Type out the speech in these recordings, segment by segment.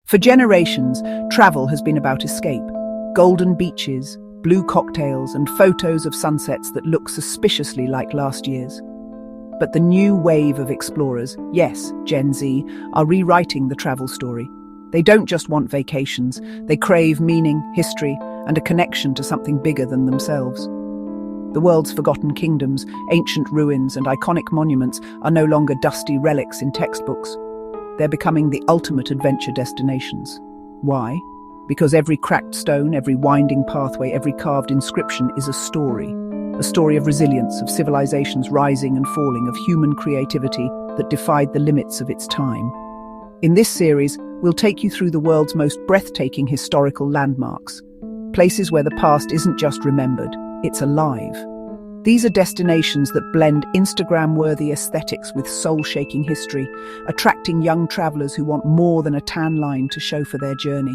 For generations, travel has been about escape. Golden beaches, blue cocktails, and photos of sunsets that look suspiciously like last year's. But the new wave of explorers, yes, Gen Z, are rewriting the travel story. They don't just want vacations, they crave meaning, history, and a connection to something bigger than themselves. The world's forgotten kingdoms, ancient ruins, and iconic monuments are no longer dusty relics in textbooks. They're becoming the ultimate adventure destinations. Why? Because every cracked stone, every winding pathway, every carved inscription is a story. A story of resilience, of civilizations rising and falling, of human creativity that defied the limits of its time. In this series, we'll take you through the world's most breathtaking historical landmarks, places where the past isn't just remembered, it's alive. These are destinations that blend Instagram-worthy aesthetics with soul-shaking history, attracting young travelers who want more than a tan line to show for their journey.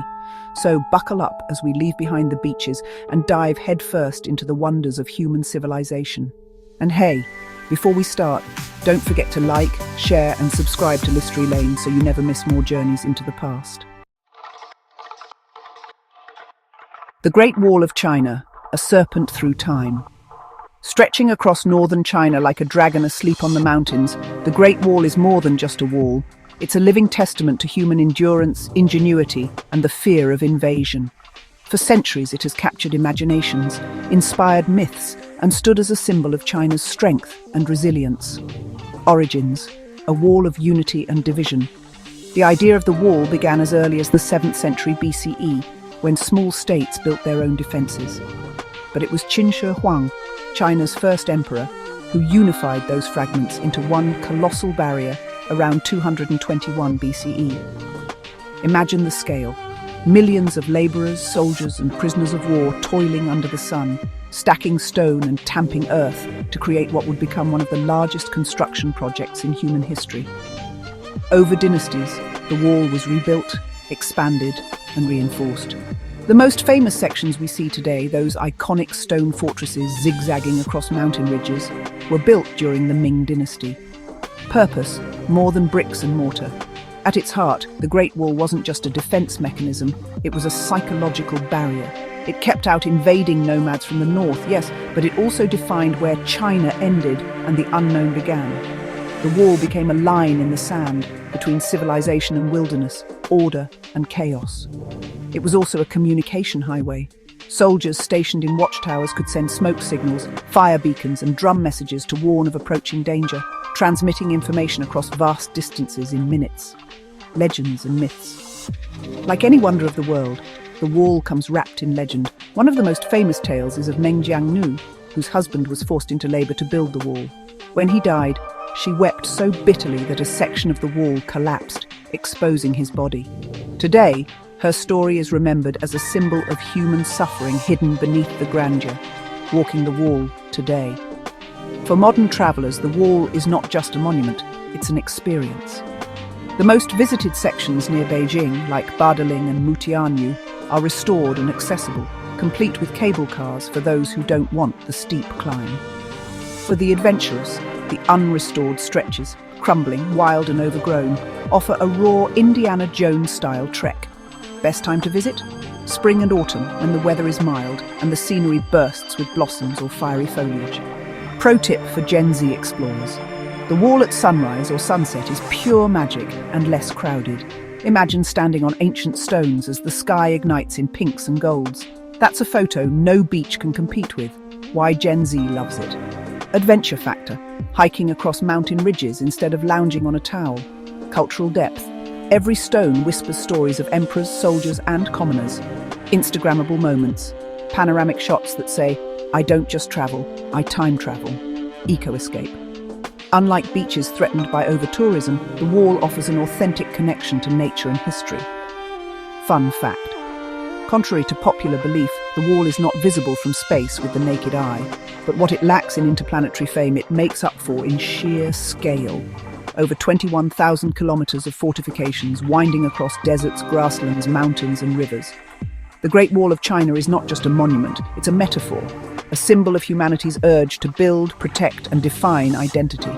So buckle up as we leave behind the beaches and dive headfirst into the wonders of human civilization. And hey, before we start, don't forget to like, share and subscribe to Listory Lane so you never miss more journeys into the past. The Great Wall of China, a serpent through time. Stretching across northern China like a dragon asleep on the mountains, the Great Wall is more than just a wall. It's a living testament to human endurance, ingenuity, and the fear of invasion. For centuries it has captured imaginations, inspired myths, and stood as a symbol of China's strength and resilience. Origins: a wall of unity and division. The idea of the wall began as early as the 7th century BCE, when small states built their own defences. But it was Qin Shi Huang, China's first emperor, who unified those fragments into one colossal barrier around 221 BCE. Imagine the scale. Millions of labourers, soldiers and prisoners of war toiling under the sun, stacking stone and tamping earth to create what would become one of the largest construction projects in human history. Over dynasties, the wall was rebuilt, expanded and reinforced. The most famous sections we see today, those iconic stone fortresses zigzagging across mountain ridges, were built during the Ming dynasty. Purpose: more than bricks and mortar. At its heart, the Great Wall wasn't just a defense mechanism, it was a psychological barrier. It kept out invading nomads from the north, yes, but it also defined where China ended and the unknown began. The wall became a line in the sand between civilization and wilderness, order and chaos. It was also a communication highway. Soldiers stationed in watchtowers could send smoke signals, fire beacons and drum messages to warn of approaching danger, transmitting information across vast distances in minutes. Legends and myths. Like any wonder of the world, the wall comes wrapped in legend. One of the most famous tales is of Meng Jiangnu, whose husband was forced into labor to build the wall. When he died, she wept so bitterly that a section of the wall collapsed, exposing his body. Today, her story is remembered as a symbol of human suffering hidden beneath the grandeur, walking the wall today. For modern travelers, the wall is not just a monument, it's an experience. The most visited sections near Beijing, like Badaling and Mutianyu, are restored and accessible, complete with cable cars for those who don't want the steep climb. For the adventurous, the unrestored stretches, crumbling, wild and overgrown, offer a raw Indiana Jones-style trek. Best time to visit? Spring and autumn, when the weather is mild and the scenery bursts with blossoms or fiery foliage. Pro tip for Gen Z explorers. The wall at sunrise or sunset is pure magic and less crowded. Imagine standing on ancient stones as the sky ignites in pinks and golds. That's a photo no beach can compete with. Why Gen Z loves it. Adventure factor. Hiking across mountain ridges instead of lounging on a towel. Cultural depth. Every stone whispers stories of emperors, soldiers and commoners. Instagrammable moments. Panoramic shots that say, I don't just travel, I time travel. Eco-escape. Unlike beaches threatened by over-tourism, the wall offers an authentic connection to nature and history. Fun fact. Contrary to popular belief, the wall is not visible from space with the naked eye, but what it lacks in interplanetary fame it makes up for in sheer scale. Over 21,000 kilometers of fortifications winding across deserts, grasslands, mountains and rivers. The Great Wall of China is not just a monument, it's a metaphor, a symbol of humanity's urge to build, protect and define identity.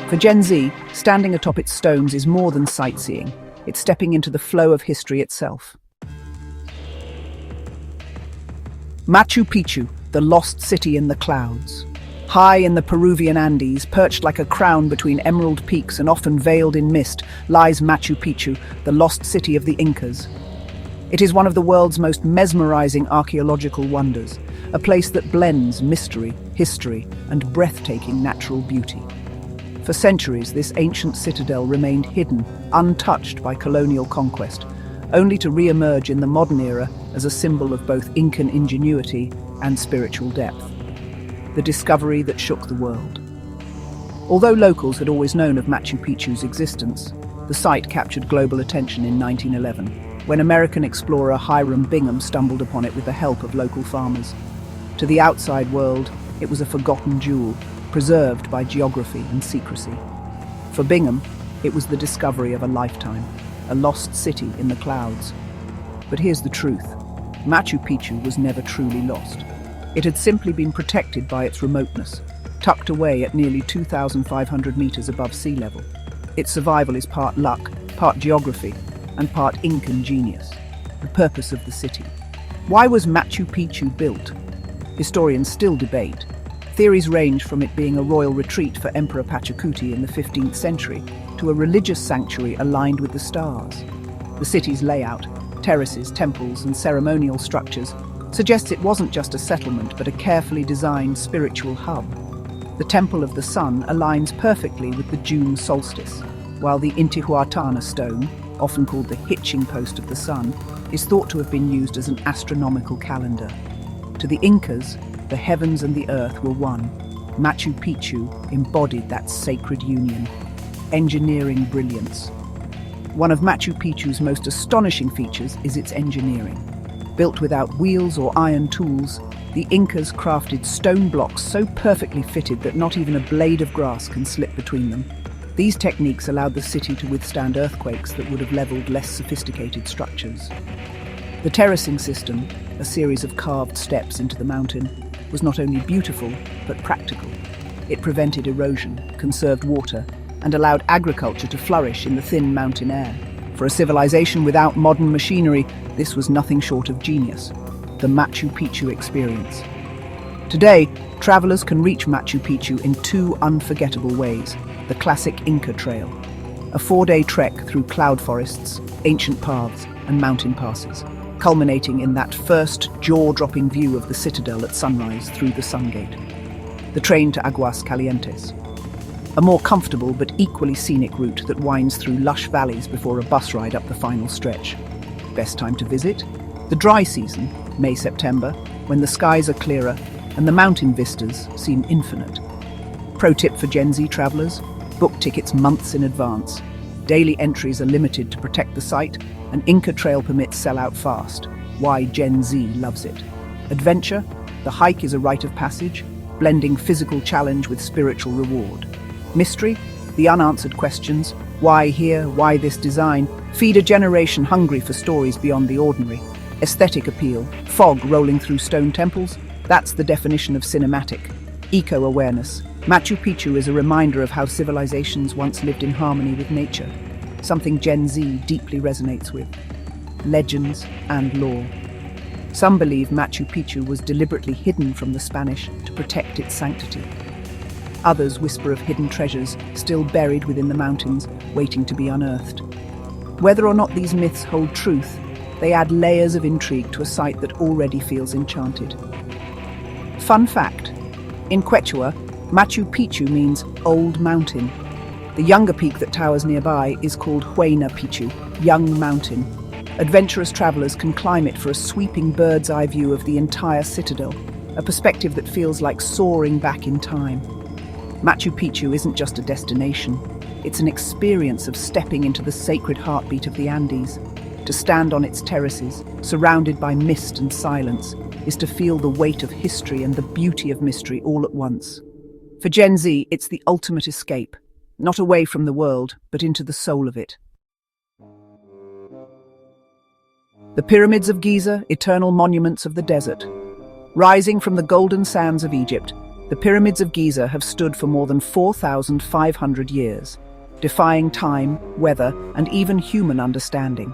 For Gen Z, standing atop its stones is more than sightseeing. It's stepping into the flow of history itself. Machu Picchu, the lost city in the clouds. High in the Peruvian Andes, perched like a crown between emerald peaks and often veiled in mist, lies Machu Picchu, the lost city of the Incas. It is one of the world's most mesmerizing archaeological wonders, a place that blends mystery, history, and breathtaking natural beauty. For centuries, this ancient citadel remained hidden, untouched by colonial conquest, only to re-emerge in the modern era as a symbol of both Incan ingenuity and spiritual depth. The discovery that shook the world. Although locals had always known of Machu Picchu's existence, the site captured global attention in 1911, when American explorer Hiram Bingham stumbled upon it with the help of local farmers. To the outside world, it was a forgotten jewel, preserved by geography and secrecy. For Bingham, it was the discovery of a lifetime, a lost city in the clouds. But here's the truth. Machu Picchu was never truly lost. It had simply been protected by its remoteness, tucked away at nearly 2,500 meters above sea level. Its survival is part luck, part geography, and part Incan genius. The purpose of the city. Why was Machu Picchu built? Historians still debate. Theories range from it being a royal retreat for Emperor Pachacuti in the 15th century to a religious sanctuary aligned with the stars. The city's layout, terraces, temples, and ceremonial structures suggests it wasn't just a settlement but a carefully designed spiritual hub. The Temple of the Sun aligns perfectly with the June solstice, while the Intihuatana stone, often called the hitching post of the sun, is thought to have been used as an astronomical calendar. To the Incas, the heavens and the earth were one. Machu Picchu embodied that sacred union. Engineering brilliance. One of Machu Picchu's most astonishing features is its engineering. Built without wheels or iron tools, the Incas crafted stone blocks so perfectly fitted that not even a blade of grass can slip between them. These techniques allowed the city to withstand earthquakes that would have leveled less sophisticated structures. The terracing system, a series of carved steps into the mountain, was not only beautiful, but practical. It prevented erosion, conserved water, and allowed agriculture to flourish in the thin mountain air. For a civilization without modern machinery, this was nothing short of genius. The Machu Picchu experience. Today, travelers can reach Machu Picchu in two unforgettable ways. The classic Inca Trail, a 4-day trek through cloud forests, ancient paths, and mountain passes, culminating in that first jaw-dropping view of the citadel at sunrise through the Sun Gate. The train to Aguas Calientes, a more comfortable but equally scenic route that winds through lush valleys before a bus ride up the final stretch. Best time to visit? The dry season, May-September, when the skies are clearer and the mountain vistas seem infinite. Pro tip for Gen Z travelers: book tickets months in advance. Daily entries are limited to protect the site, and Inca Trail permits sell out fast. Why Gen Z loves it. Adventure: the hike is a rite of passage, blending physical challenge with spiritual reward. Mystery: the unanswered questions, why here, why this design, feed a generation hungry for stories beyond the ordinary. Aesthetic appeal: fog rolling through stone temples, that's the definition of cinematic. Eco-awareness: Machu Picchu is a reminder of how civilizations once lived in harmony with nature, something Gen Z deeply resonates with. Legends and lore. Some believe Machu Picchu was deliberately hidden from the Spanish to protect its sanctity. Others whisper of hidden treasures still buried within the mountains, waiting to be unearthed. Whether or not these myths hold truth, they add layers of intrigue to a site that already feels enchanted. Fun fact: in Quechua, Machu Picchu means old mountain. The younger peak that towers nearby is called Huayna Picchu, young mountain. Adventurous travelers can climb it for a sweeping bird's eye view of the entire citadel, a perspective that feels like soaring back in time. Machu Picchu isn't just a destination, it's an experience of stepping into the sacred heartbeat of the Andes. To stand on its terraces, surrounded by mist and silence, is to feel the weight of history and the beauty of mystery all at once. For Gen Z, it's the ultimate escape, not away from the world, but into the soul of it. The pyramids of Giza, eternal monuments of the desert. Rising from the golden sands of Egypt, the pyramids of Giza have stood for more than 4,500 years. defying time, weather, and even human understanding.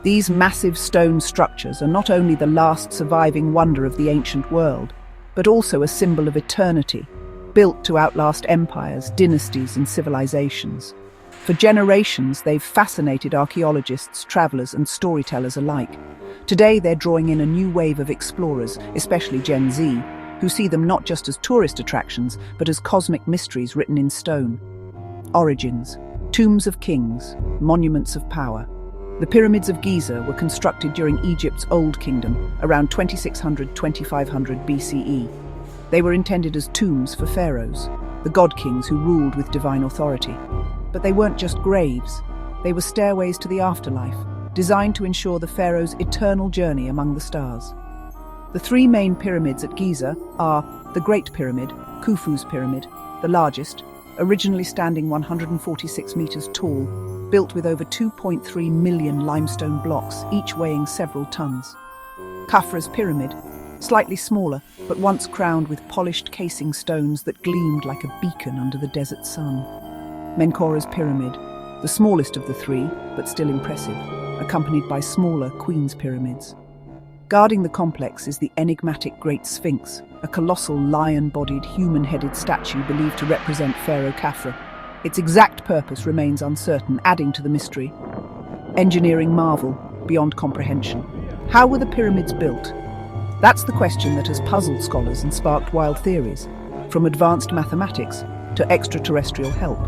These massive stone structures are not only the last surviving wonder of the ancient world, but also a symbol of eternity, built to outlast empires, dynasties, and civilizations. For generations, they've fascinated archaeologists, travelers, and storytellers alike. Today, they're drawing in a new wave of explorers, especially Gen Z, who see them not just as tourist attractions, but as cosmic mysteries written in stone. Origins: tombs of kings, monuments of power. The pyramids of Giza were constructed during Egypt's Old Kingdom, around 2600–2500 BCE. They were intended as tombs for pharaohs, the god-kings who ruled with divine authority. But they weren't just graves, they were stairways to the afterlife, designed to ensure the pharaoh's eternal journey among the stars. The three main pyramids at Giza are the Great Pyramid, Khufu's pyramid, the largest, originally standing 146 meters tall, built with over 2.3 million limestone blocks, each weighing several tons. Khafra's pyramid, slightly smaller, but once crowned with polished casing stones that gleamed like a beacon under the desert sun. Menkaura's pyramid, the smallest of the three, but still impressive, accompanied by smaller Queen's pyramids. Guarding the complex is the enigmatic Great Sphinx, a colossal lion-bodied, human-headed statue believed to represent Pharaoh Khafra. Its exact purpose remains uncertain, adding to the mystery. Engineering marvel, beyond comprehension. How were the pyramids built? That's the question that has puzzled scholars and sparked wild theories, from advanced mathematics to extraterrestrial help.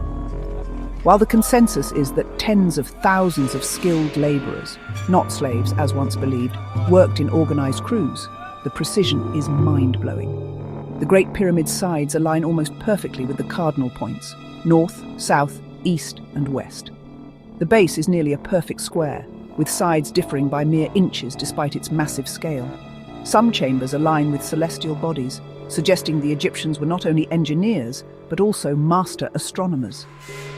While the consensus is that tens of thousands of skilled laborers, not slaves as once believed, worked in organized crews, the precision is mind-blowing. The Great Pyramid's sides align almost perfectly with the cardinal points: north, south, east, and west. The base is nearly a perfect square, with sides differing by mere inches despite its massive scale. Some chambers align with celestial bodies, suggesting the Egyptians were not only engineers, but also master astronomers.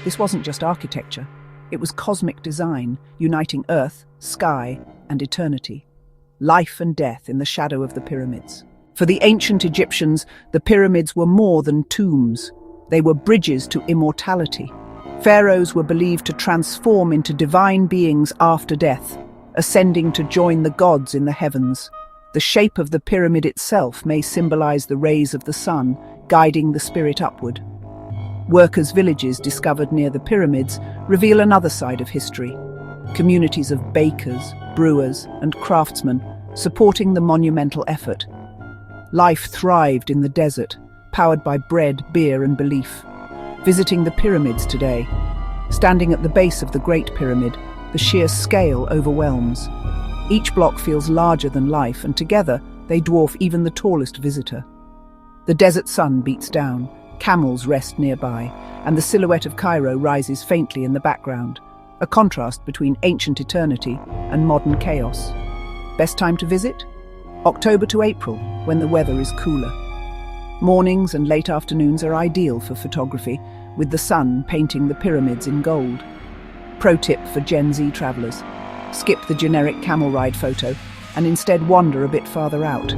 This wasn't just architecture, it was cosmic design, uniting earth, sky, and eternity. Life and death in the shadow of the pyramids. For the ancient Egyptians, the pyramids were more than tombs. They were bridges to immortality. Pharaohs were believed to transform into divine beings after death, ascending to join the gods in the heavens. The shape of the pyramid itself may symbolize the rays of the sun, guiding the spirit upward. Workers' villages discovered near the pyramids reveal another side of history. Communities of bakers, brewers, and craftsmen supporting the monumental effort. Life thrived in the desert, powered by bread, beer, and belief. Visiting the pyramids today, standing at the base of the Great Pyramid, the sheer scale overwhelms. Each block feels larger than life, and together they dwarf even the tallest visitor. The desert sun beats down, camels rest nearby, and the silhouette of Cairo rises faintly in the background, a contrast between ancient eternity and modern chaos. Best time to visit? October to April, when the weather is cooler. Mornings and late afternoons are ideal for photography, with the sun painting the pyramids in gold. Pro tip for Gen Z travelers: skip the generic camel ride photo and instead wander a bit farther out.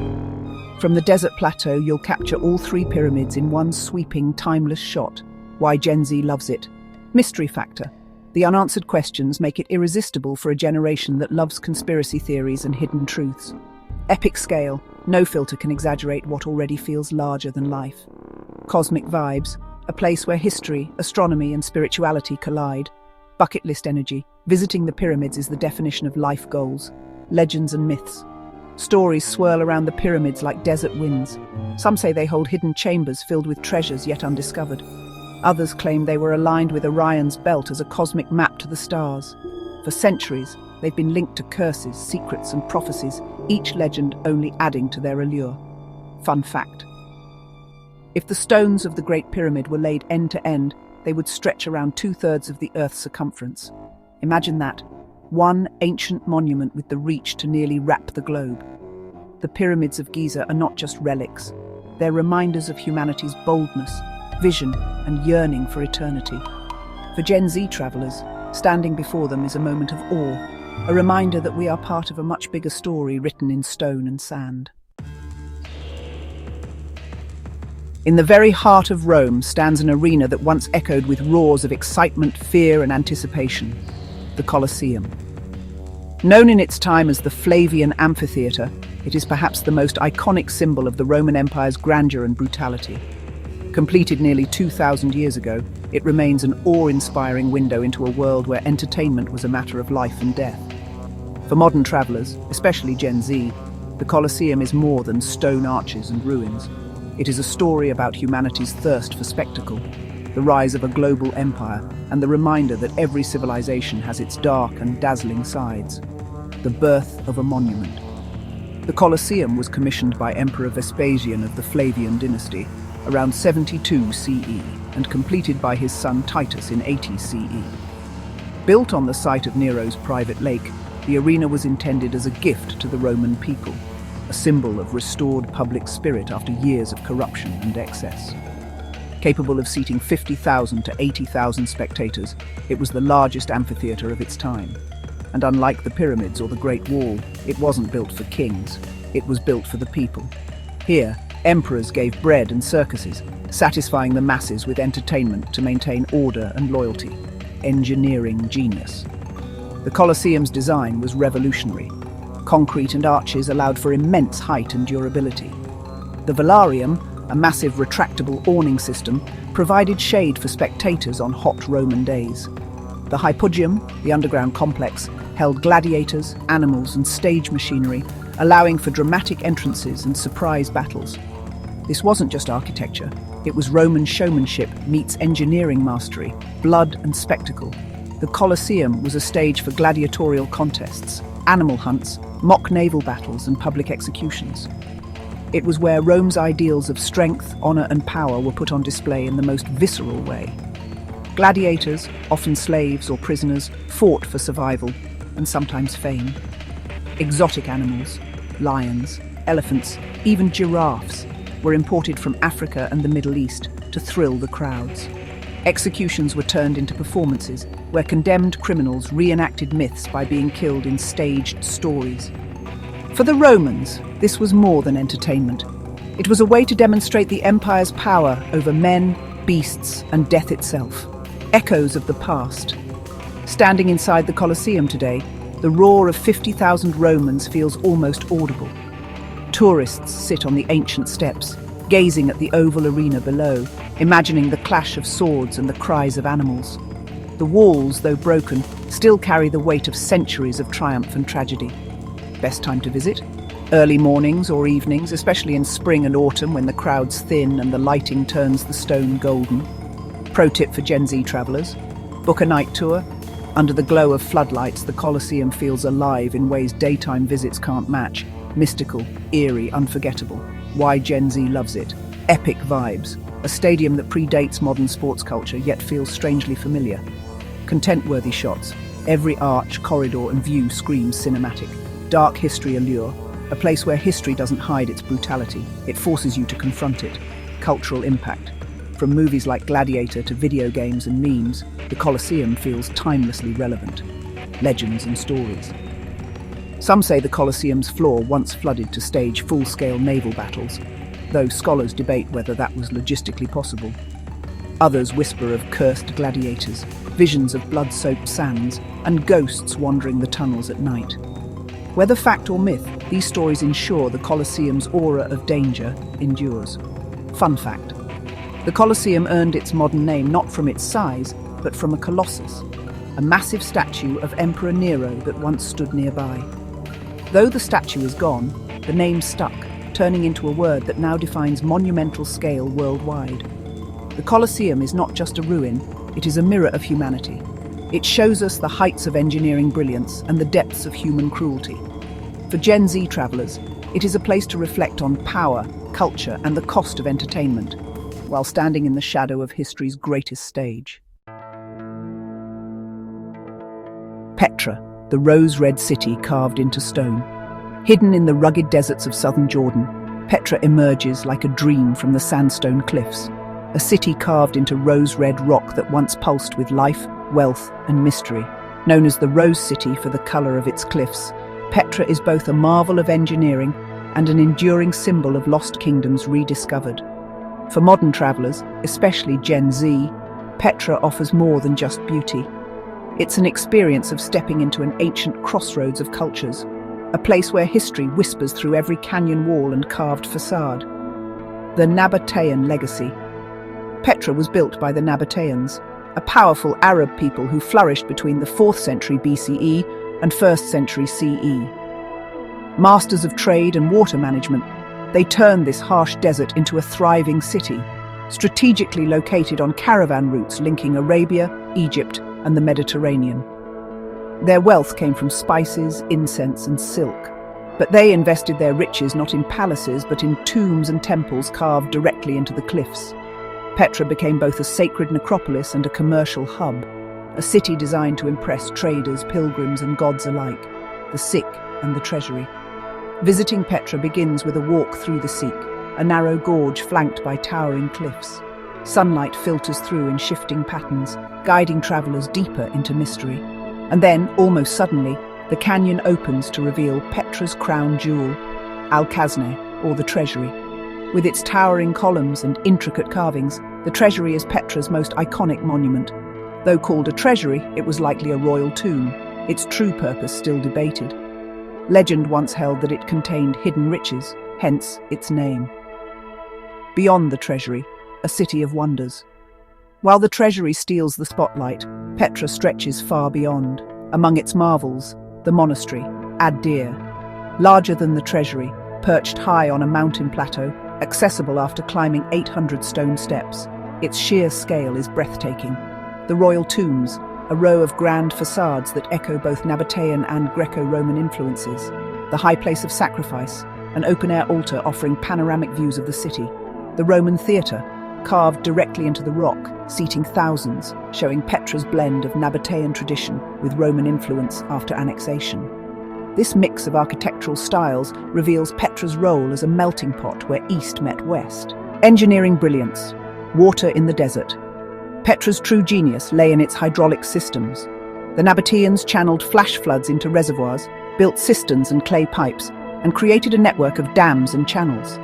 From the desert plateau, you'll capture all three pyramids in one sweeping, timeless shot. Why Gen Z loves it? Mystery factor. The unanswered questions make it irresistible for a generation that loves conspiracy theories and hidden truths. Epic scale. No filter can exaggerate what already feels larger than life. Cosmic vibes. A place where history, astronomy, and spirituality collide. Bucket list energy. Visiting the pyramids is the definition of life goals. Legends and myths. Stories swirl around the pyramids like desert winds. Some say they hold hidden chambers filled with treasures yet undiscovered. Others claim they were aligned with Orion's belt as a cosmic map to the stars. For centuries, they've been linked to curses, secrets, and prophecies, each legend only adding to their allure. Fun fact: if the stones of the Great Pyramid were laid end to end, they would stretch around 2/3 of the Earth's circumference. Imagine that. One ancient monument with the reach to nearly wrap the globe. The pyramids of Giza are not just relics. They're reminders of humanity's boldness, vision, and yearning for eternity. For Gen Z travelers, standing before them is a moment of awe, a reminder that we are part of a much bigger story written in stone and sand. In the very heart of Rome stands an arena that once echoed with roars of excitement, fear, and anticipation: the Colosseum. Known in its time as the Flavian Amphitheatre, it is perhaps the most iconic symbol of the Roman Empire's grandeur and brutality. Completed nearly 2,000 years ago, it remains an awe-inspiring window into a world where entertainment was a matter of life and death. For modern travellers, especially Gen Z, the Colosseum is more than stone arches and ruins. It is a story about humanity's thirst for spectacle, the rise of a global empire, and the reminder that every civilization has its dark and dazzling sides. The birth of a monument. The Colosseum was commissioned by Emperor Vespasian of the Flavian dynasty around 72 CE and completed by his son Titus in 80 CE. Built on the site of Nero's private lake, the arena was intended as a gift to the Roman people, a symbol of restored public spirit after years of corruption and excess. Capable of seating 50,000 to 80,000 spectators, it was the largest amphitheatre of its time. And unlike the pyramids or the Great Wall, it wasn't built for kings, it was built for the people. Here, emperors gave bread and circuses, satisfying the masses with entertainment to maintain order and loyalty. Engineering genius. The Colosseum's design was revolutionary. Concrete and arches allowed for immense height and durability. The velarium, a massive retractable awning system, provided shade for spectators on hot Roman days. The hypogeum, the underground complex, held gladiators, animals, and stage machinery, allowing for dramatic entrances and surprise battles. This wasn't just architecture, it was Roman showmanship meets engineering mastery, blood and spectacle. The Colosseum was a stage for gladiatorial contests, animal hunts, mock naval battles, and public executions. It was where Rome's ideals of strength, honor, and power were put on display in the most visceral way. Gladiators, often slaves or prisoners, fought for survival and sometimes fame. Exotic animals, lions, elephants, even giraffes, were imported from Africa and the Middle East to thrill the crowds. Executions were turned into performances where condemned criminals reenacted myths by being killed in staged stories. For the Romans, this was more than entertainment. It was a way to demonstrate the empire's power over men, beasts, and death itself. Echoes of the past. Standing inside the Colosseum today, the roar of 50,000 Romans feels almost audible. Tourists sit on the ancient steps, gazing at the oval arena below, imagining the clash of swords and the cries of animals. The walls, though broken, still carry the weight of centuries of triumph and tragedy. Best time to visit? Early mornings or evenings, especially in spring and autumn when the crowds thin and the lighting turns the stone golden. Pro tip for Gen Z travelers: book a night tour. Under the glow of floodlights, the Colosseum feels alive in ways daytime visits can't match. Mystical, eerie, unforgettable. Why Gen Z loves it. Epic vibes. A stadium that predates modern sports culture yet feels strangely familiar. Content-worthy shots. Every arch, corridor and view screams cinematic. Dark history allure. A place where history doesn't hide its brutality. It forces you to confront it. Cultural impact. From movies like Gladiator to video games and memes, the Colosseum feels timelessly relevant. Legends and stories. Some say the Colosseum's floor once flooded to stage full-scale naval battles, though scholars debate whether that was logistically possible. Others whisper of cursed gladiators, visions of blood-soaked sands, and ghosts wandering the tunnels at night. Whether fact or myth, these stories ensure the Colosseum's aura of danger endures. Fun fact: the Colosseum earned its modern name not from its size, but from a colossus, a massive statue of Emperor Nero that once stood nearby. Though the statue is gone, the name stuck, turning into a word that now defines monumental scale worldwide. The Colosseum is not just a ruin, it is a mirror of humanity. It shows us the heights of engineering brilliance and the depths of human cruelty. For Gen Z travelers, it is a place to reflect on power, culture, and the cost of entertainment, while standing in the shadow of history's greatest stage. Petra, the rose-red city carved into stone. Hidden in the rugged deserts of southern Jordan, Petra emerges like a dream from the sandstone cliffs, a city carved into rose-red rock that once pulsed with life, wealth, and mystery. Known as the Rose City for the colour of its cliffs, Petra is both a marvel of engineering and an enduring symbol of lost kingdoms rediscovered. For modern travelers, especially Gen Z, Petra offers more than just beauty. It's an experience of stepping into an ancient crossroads of cultures, a place where history whispers through every canyon wall and carved facade. The Nabatean legacy. Petra was built by the Nabateans, a powerful Arab people who flourished between the 4th century BCE and 1st century CE. Masters of trade and water management, they turned this harsh desert into a thriving city, strategically located on caravan routes linking Arabia, Egypt, and the Mediterranean. Their wealth came from spices, incense, and silk, but they invested their riches not in palaces but in tombs and temples carved directly into the cliffs. Petra became both a sacred necropolis and a commercial hub, a city designed to impress traders, pilgrims, and gods alike, the sick and the treasury. Visiting Petra begins with a walk through the Sikh, a narrow gorge flanked by towering cliffs. Sunlight filters through in shifting patterns, guiding travelers deeper into mystery. And then, almost suddenly, the canyon opens to reveal Petra's crown jewel, Al-Khazneh, or the Treasury. With its towering columns and intricate carvings, the Treasury is Petra's most iconic monument. Though called a treasury, it was likely a royal tomb, its true purpose still debated. Legend once held that it contained hidden riches, hence its name. Beyond the Treasury, a city of wonders. While the Treasury steals the spotlight, Petra stretches far beyond. Among its marvels, the monastery, Ad-Dir. Larger than the Treasury, perched high on a mountain plateau, accessible after climbing 800 stone steps. Its sheer scale is breathtaking. The royal tombs, a row of grand facades that echo both Nabatean and Greco-Roman influences. The high place of sacrifice, an open-air altar offering panoramic views of the city. The Roman theatre, carved directly into the rock, seating thousands, showing Petra's blend of Nabatean tradition with Roman influence after annexation. This mix of architectural styles reveals Petra's role as a melting pot where East met West. Engineering brilliance, water in the desert. Petra's true genius lay in its hydraulic systems. The Nabateans channeled flash floods into reservoirs, built cisterns and clay pipes, and created a network of dams and channels.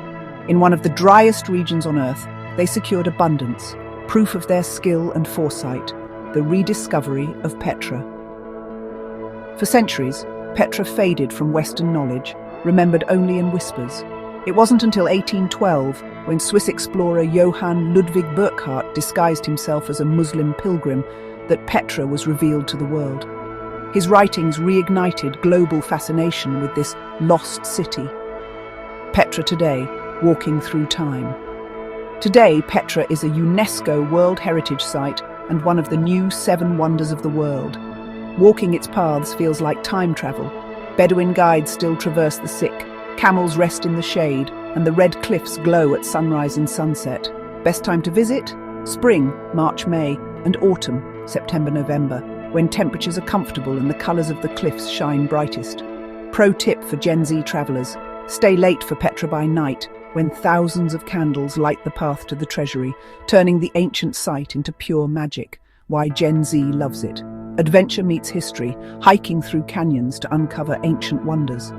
In one of the driest regions on Earth, they secured abundance, proof of their skill and foresight, the rediscovery of Petra. For centuries, Petra faded from Western knowledge, remembered only in whispers. It wasn't until 1812, when Swiss explorer Johann Ludwig Burckhardt disguised himself as a Muslim pilgrim, that Petra was revealed to the world. His writings reignited global fascination with this lost city. Petra today, walking through time. Today, Petra is a UNESCO World Heritage Site and one of the new 7 wonders of the world. Walking its paths feels like time travel. Bedouin guides still traverse the Sikh, camels rest in the shade, and the red cliffs glow at sunrise and sunset. Best time to visit? Spring, March, May, and autumn, September, November, when temperatures are comfortable and the colours of the cliffs shine brightest. Pro tip for Gen Z travellers: stay late for Petra by night, when thousands of candles light the path to the Treasury, turning the ancient site into pure magic. Why Gen Z loves it. Adventure meets history, hiking through canyons to uncover ancient wonders.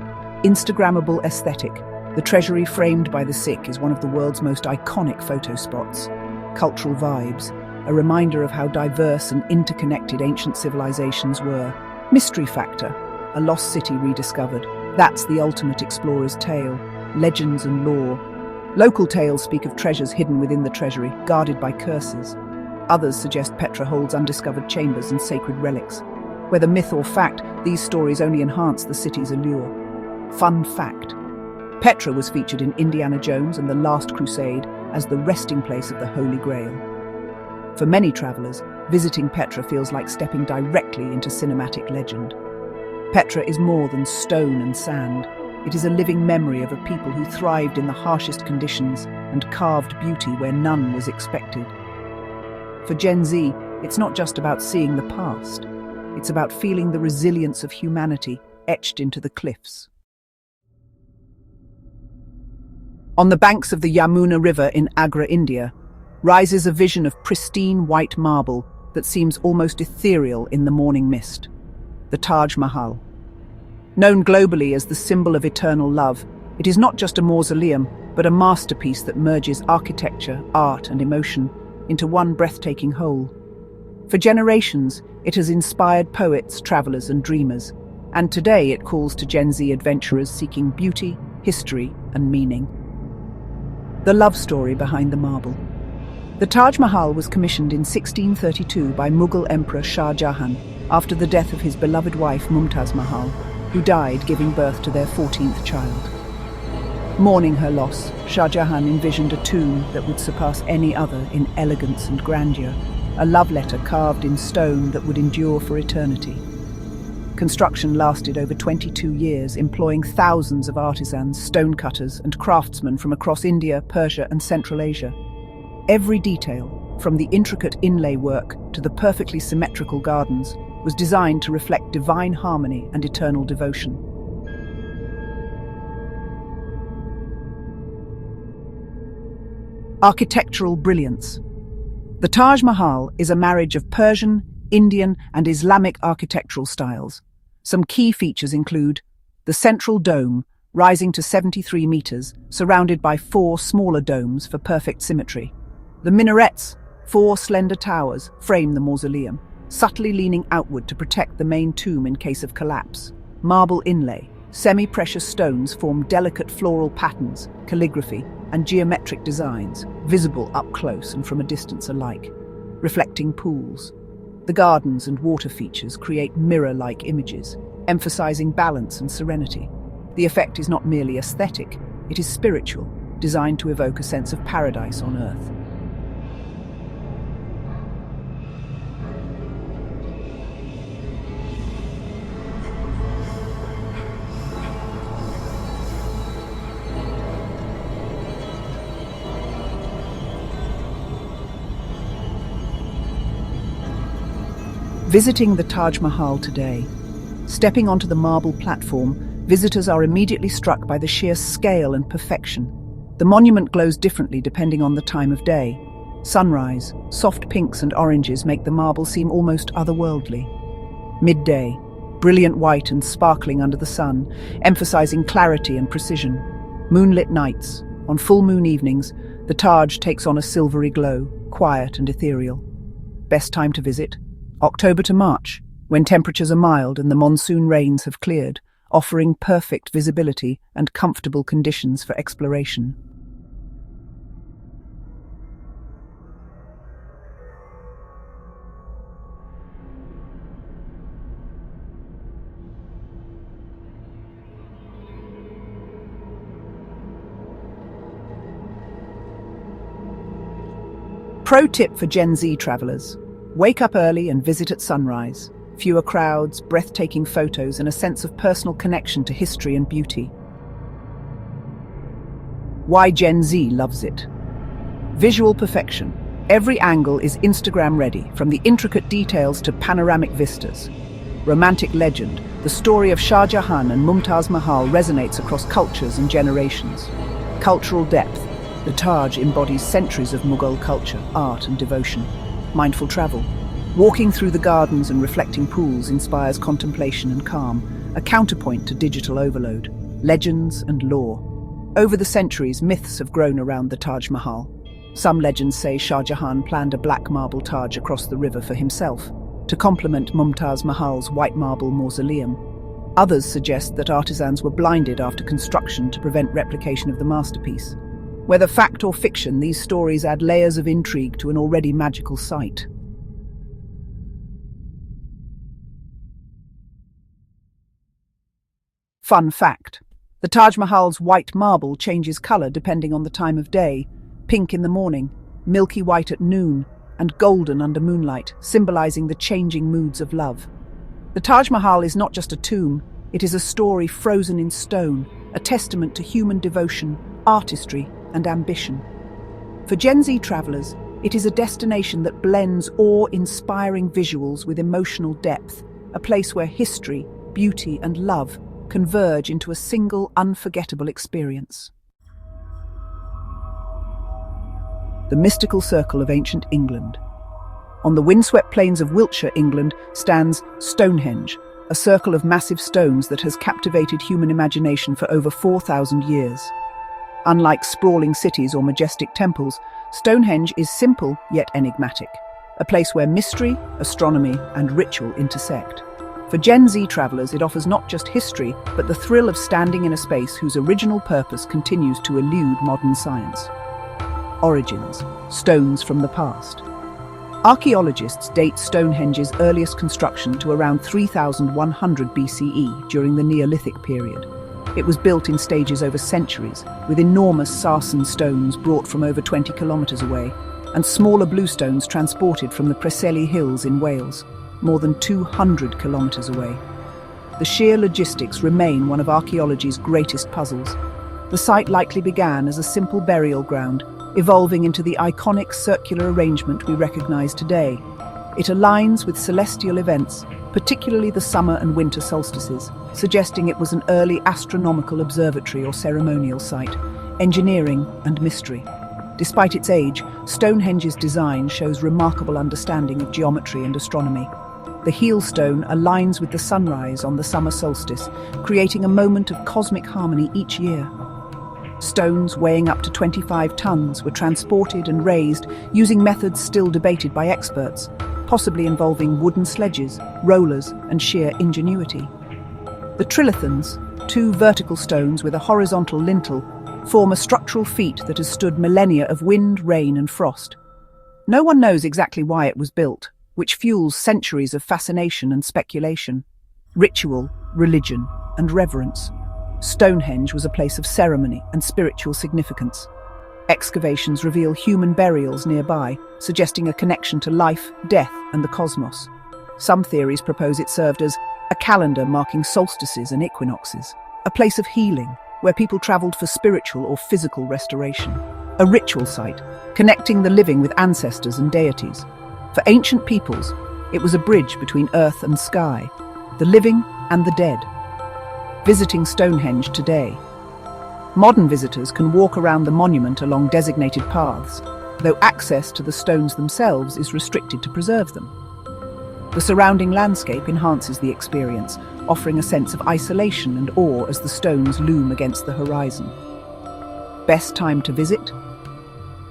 Instagrammable aesthetic. The Treasury framed by the Sikh is one of the world's most iconic photo spots. Cultural vibes, a reminder of how diverse and interconnected ancient civilizations were. Mystery factor, a lost city rediscovered. That's the ultimate explorer's tale. Legends and lore. Local tales speak of treasures hidden within the Treasury, guarded by curses. Others suggest Petra holds undiscovered chambers and sacred relics. Whether myth or fact, these stories only enhance the city's allure. Fun fact: Petra was featured in Indiana Jones and the Last Crusade as the resting place of the Holy Grail. For many travelers, visiting Petra feels like stepping directly into cinematic legend. Petra is more than stone and sand. It is a living memory of a people who thrived in the harshest conditions and carved beauty where none was expected. For Gen Z, it's not just about seeing the past. It's about feeling the resilience of humanity etched into the cliffs. On the banks of the Yamuna River in Agra, India, rises a vision of pristine white marble that seems almost ethereal in the morning mist. The Taj Mahal. Known globally as the symbol of eternal love, it is not just a mausoleum, but a masterpiece that merges architecture, art, and emotion into one breathtaking whole. For generations, it has inspired poets, travelers, and dreamers, and today it calls to Gen Z adventurers seeking beauty, history, and meaning. The love story behind the marble. The Taj Mahal was commissioned in 1632 by Mughal Emperor Shah Jahan after the death of his beloved wife Mumtaz Mahal, who died giving birth to their 14th child. Mourning her loss, Shah Jahan envisioned a tomb that would surpass any other in elegance and grandeur, a love letter carved in stone that would endure for eternity. Construction lasted over 22 years, employing thousands of artisans, stonecutters, and craftsmen from across India, Persia, and Central Asia. Every detail, from the intricate inlay work to the perfectly symmetrical gardens, was designed to reflect divine harmony and eternal devotion. Architectural brilliance. The Taj Mahal is a marriage of Persian, Indian, and Islamic architectural styles. Some key features include the central dome, rising to 73 meters, surrounded by 4 smaller domes for perfect symmetry. The minarets, 4 slender towers, frame the mausoleum, subtly leaning outward to protect the main tomb in case of collapse. Marble inlay, semi-precious stones form delicate floral patterns, calligraphy, and geometric designs, visible up close and from a distance alike. Reflecting pools. The gardens and water features create mirror-like images, emphasizing balance and serenity. The effect is not merely aesthetic, it is spiritual, designed to evoke a sense of paradise on earth. Visiting the Taj Mahal today. Stepping onto the marble platform, visitors are immediately struck by the sheer scale and perfection. The monument glows differently depending on the time of day. Sunrise, soft pinks and oranges make the marble seem almost otherworldly. Midday, brilliant white and sparkling under the sun, emphasizing clarity and precision. Moonlit nights. On full moon evenings, the Taj takes on a silvery glow, quiet and ethereal. Best time to visit? October to March, when temperatures are mild and the monsoon rains have cleared, offering perfect visibility and comfortable conditions for exploration. Pro tip for Gen Z travelers. Wake up early and visit at sunrise. Fewer crowds, breathtaking photos, and a sense of personal connection to history and beauty. Why Gen Z loves it. Visual perfection. Every angle is Instagram ready, from the intricate details to panoramic vistas. Romantic legend. The story of Shah Jahan and Mumtaz Mahal resonates across cultures and generations. Cultural depth. The Taj embodies centuries of Mughal culture, art, and devotion. Mindful travel. Walking through the gardens and reflecting pools inspires contemplation and calm, a counterpoint to digital overload. Legends and lore. Over the centuries, myths have grown around the Taj Mahal. Some legends say Shah Jahan planned a black marble Taj across the river for himself, to complement Mumtaz Mahal's white marble mausoleum. Others suggest that artisans were blinded after construction to prevent replication of the masterpiece. Whether fact or fiction, these stories add layers of intrigue to an already magical site. Fun fact. The Taj Mahal's white marble changes colour depending on the time of day. Pink in the morning, milky white at noon, and golden under moonlight, symbolising the changing moods of love. The Taj Mahal is not just a tomb, it is a story frozen in stone, a testament to human devotion, artistry, and ambition. For Gen Z travellers, it is a destination that blends awe-inspiring visuals with emotional depth, a place where history, beauty, and love converge into a single, unforgettable experience. The mystical circle of ancient England. On the windswept plains of Wiltshire, England, stands Stonehenge, a circle of massive stones that has captivated human imagination for over 4,000 years. Unlike sprawling cities or majestic temples, Stonehenge is simple yet enigmatic, a place where mystery, astronomy, and ritual intersect. For Gen Z travelers, it offers not just history, but the thrill of standing in a space whose original purpose continues to elude modern science. Origins: stones from the past. Archaeologists date Stonehenge's earliest construction to around 3100 BCE during the Neolithic period. It was built in stages over centuries, with enormous sarsen stones brought from over 20 kilometres away, and smaller bluestones transported from the Preseli Hills in Wales, more than 200 kilometres away. The sheer logistics remain one of archaeology's greatest puzzles. The site likely began as a simple burial ground, evolving into the iconic circular arrangement we recognise today. It aligns with celestial events, particularly the summer and winter solstices, suggesting it was an early astronomical observatory or ceremonial site. Engineering and mystery. Despite its age, Stonehenge's design shows remarkable understanding of geometry and astronomy. The heel stone aligns with the sunrise on the summer solstice, creating a moment of cosmic harmony each year. Stones weighing up to 25 tons were transported and raised using methods still debated by experts, possibly involving wooden sledges, rollers, and sheer ingenuity. The trilithons, two vertical stones with a horizontal lintel, form a structural feat that has stood millennia of wind, rain, and frost. No one knows exactly why it was built, which fuels centuries of fascination and speculation. Ritual, religion, and reverence. Stonehenge was a place of ceremony and spiritual significance. Excavations reveal human burials nearby, suggesting a connection to life, death, and the cosmos. Some theories propose it served as a calendar marking solstices and equinoxes, a place of healing, where people travelled for spiritual or physical restoration. A ritual site, connecting the living with ancestors and deities. For ancient peoples, it was a bridge between earth and sky, the living and the dead. Visiting Stonehenge today. Modern visitors can walk around the monument along designated paths, though access to the stones themselves is restricted to preserve them. The surrounding landscape enhances the experience, offering a sense of isolation and awe as the stones loom against the horizon. Best time to visit?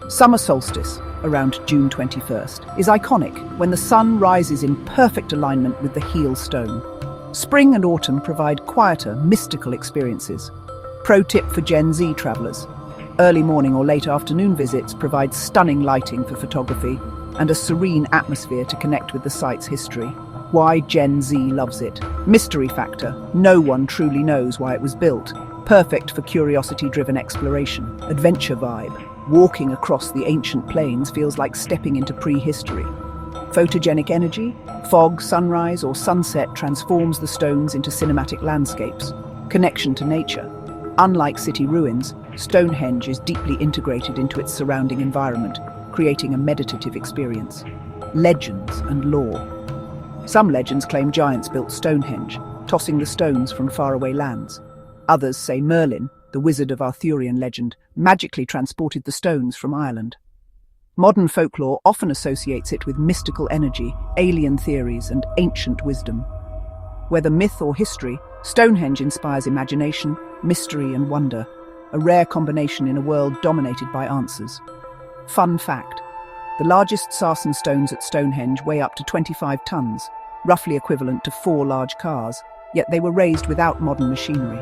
Summer solstice, around June 21st, is iconic when the sun rises in perfect alignment with the heel stone. Spring and autumn provide quieter, mystical experiences. Pro tip for Gen Z travelers: early morning or late afternoon visits provide stunning lighting for photography and a serene atmosphere to connect with the site's history. Why Gen Z loves it. Mystery factor: no one truly knows why it was built. Perfect for curiosity-driven exploration. Adventure vibe: walking across the ancient plains feels like stepping into prehistory. Photogenic energy: fog, sunrise, or sunset transforms the stones into cinematic landscapes. Connection to nature: unlike city ruins, Stonehenge is deeply integrated into its surrounding environment, creating a meditative experience. Legends and lore. Some legends claim giants built Stonehenge, tossing the stones from faraway lands. Others say Merlin, the wizard of Arthurian legend, magically transported the stones from Ireland. Modern folklore often associates it with mystical energy, alien theories, and ancient wisdom. Whether myth or history, Stonehenge inspires imagination, mystery, and wonder, a rare combination in a world dominated by answers. Fun fact: the largest sarsen stones at Stonehenge weigh up to 25 tons, roughly equivalent to 4 large cars, yet they were raised without modern machinery.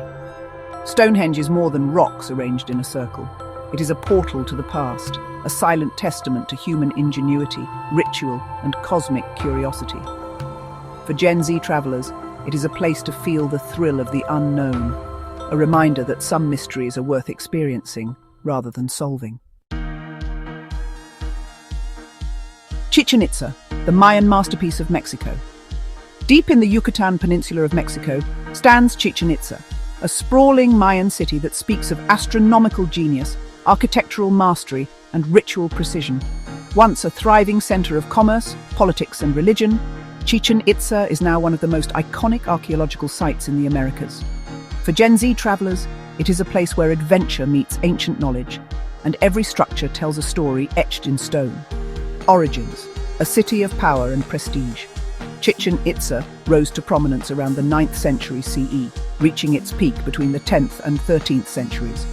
Stonehenge is more than rocks arranged in a circle. It is a portal to the past, a silent testament to human ingenuity, ritual, and cosmic curiosity. For Gen Z travelers, it is a place to feel the thrill of the unknown, a reminder that some mysteries are worth experiencing rather than solving. Chichen Itza, the Mayan masterpiece of Mexico. Deep in the Yucatan Peninsula of Mexico stands Chichen Itza, a sprawling Mayan city that speaks of astronomical genius, architectural mastery, and ritual precision. Once a thriving center of commerce, politics, and religion, Chichen Itza is now one of the most iconic archaeological sites in the Americas. For Gen Z travelers, it is a place where adventure meets ancient knowledge, and every structure tells a story etched in stone. Origins: a city of power and prestige. Chichen Itza rose to prominence around the 9th century CE, reaching its peak between the 10th and 13th centuries.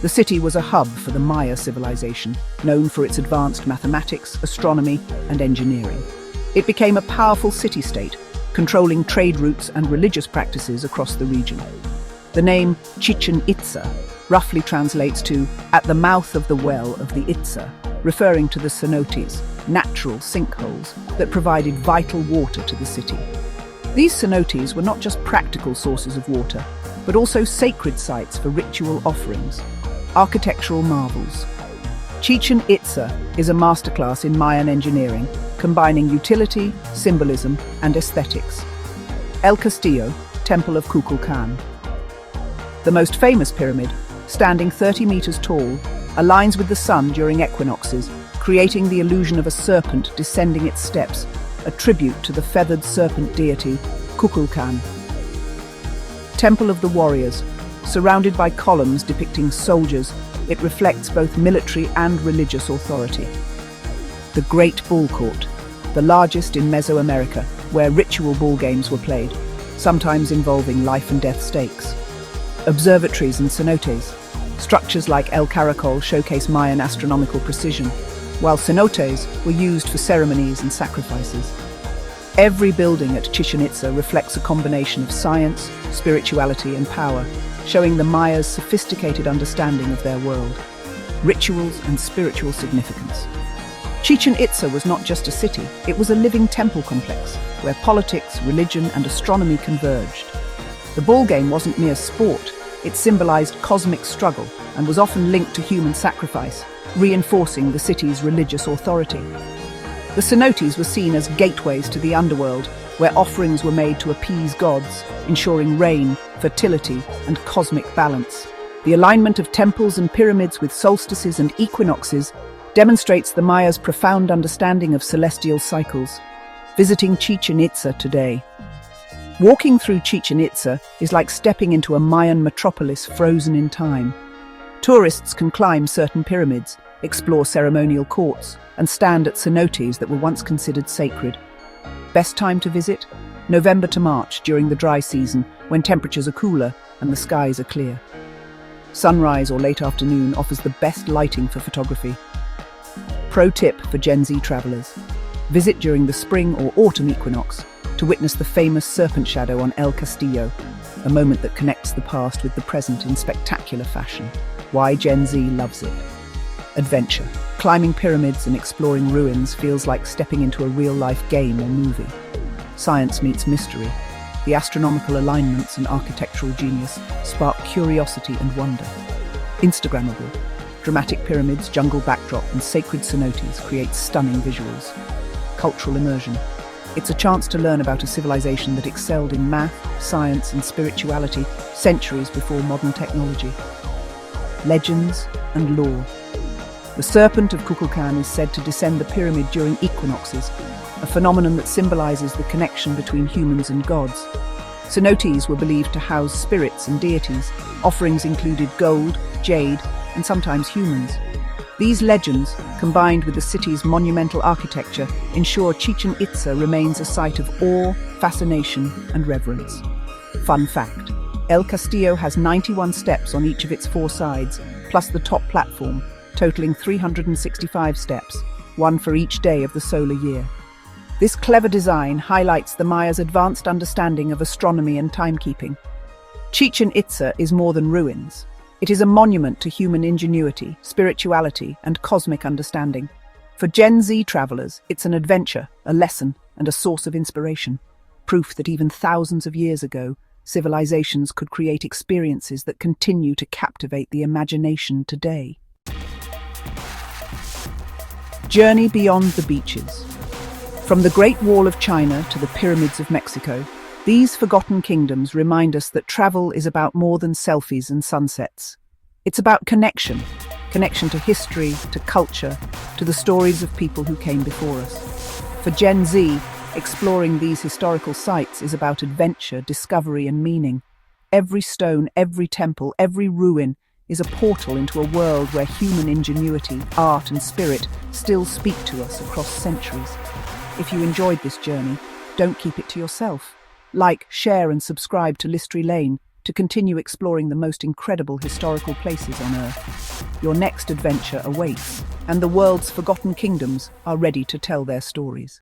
The city was a hub for the Maya civilization, known for its advanced mathematics, astronomy, and engineering. It became a powerful city-state, controlling trade routes and religious practices across the region. The name Chichen Itza roughly translates to "at the mouth of the well of the Itza," referring to the cenotes, natural sinkholes that provided vital water to the city. These cenotes were not just practical sources of water, but also sacred sites for ritual offerings, architectural marvels. Chichen Itza is a masterclass in Mayan engineering, combining utility, symbolism, and aesthetics. El Castillo, Temple of Kukulkan. The most famous pyramid, standing 30 meters tall, aligns with the sun during equinoxes, creating the illusion of a serpent descending its steps, a tribute to the feathered serpent deity, Kukulkan. Temple of the Warriors. Surrounded by columns depicting soldiers, it reflects both military and religious authority. The Great Bull Court, the largest in Mesoamerica, where ritual ball games were played, sometimes involving life and death stakes. Observatories and cenotes. Structures like El Caracol showcase Mayan astronomical precision, while cenotes were used for ceremonies and sacrifices. Every building at Chichen Itza reflects a combination of science, spirituality, and power, showing the Mayas' sophisticated understanding of their world, rituals, and spiritual significance. Chichen Itza was not just a city, it was a living temple complex, where politics, religion, and astronomy converged. The ball game wasn't mere sport, it symbolized cosmic struggle and was often linked to human sacrifice, reinforcing the city's religious authority. The cenotes were seen as gateways to the underworld, where offerings were made to appease gods, ensuring rain, fertility, and cosmic balance. The alignment of temples and pyramids with solstices and equinoxes demonstrates the Mayas' profound understanding of celestial cycles. Visiting Chichen Itza today. Walking through Chichen Itza is like stepping into a Mayan metropolis frozen in time. Tourists can climb certain pyramids, explore ceremonial courts, and stand at cenotes that were once considered sacred. Best time to visit? November to March, during the dry season, when temperatures are cooler and the skies are clear. Sunrise or late afternoon offers the best lighting for photography. Pro tip for Gen Z travelers: visit during the spring or autumn equinox to witness the famous serpent shadow on El Castillo, a moment that connects the past with the present in spectacular fashion. Why Gen Z loves it. Adventure. Climbing pyramids and exploring ruins feels like stepping into a real-life game or movie. Science meets mystery. The astronomical alignments and architectural genius spark curiosity and wonder. Instagrammable. Dramatic pyramids, jungle backdrop, and sacred cenotes create stunning visuals. Cultural immersion. It's a chance to learn about a civilization that excelled in math, science, and spirituality centuries before modern technology. Legends and lore. The Serpent of Kukulkan is said to descend the pyramid during equinoxes, a phenomenon that symbolizes the connection between humans and gods. Cenotes were believed to house spirits and deities. Offerings included gold, jade, and sometimes humans. These legends, combined with the city's monumental architecture, ensure Chichen Itza remains a site of awe, fascination, and reverence. Fun fact: El Castillo has 91 steps on each of its 4 sides, plus the top platform, totaling 365 steps, one for each day of the solar year. This clever design highlights the Mayas' advanced understanding of astronomy and timekeeping. Chichen Itza is more than ruins. It is a monument to human ingenuity, spirituality, and cosmic understanding. For Gen Z travelers, it's an adventure, a lesson, and a source of inspiration. Proof that even thousands of years ago, civilizations could create experiences that continue to captivate the imagination today. Journey beyond the beaches. From the Great Wall of China to the pyramids of Mexico, these forgotten kingdoms remind us that travel is about more than selfies and sunsets. It's about connection to history, to culture, to the stories of people who came before us. For Gen Z, exploring these historical sites is about adventure, discovery, and meaning. Every stone, every temple, every ruin is a portal into a world where human ingenuity, art, and spirit still speak to us across centuries. If you enjoyed this journey, don't keep it to yourself. Like, share, and subscribe to Listory Lane to continue exploring the most incredible historical places on Earth. Your next adventure awaits, and the world's forgotten kingdoms are ready to tell their stories.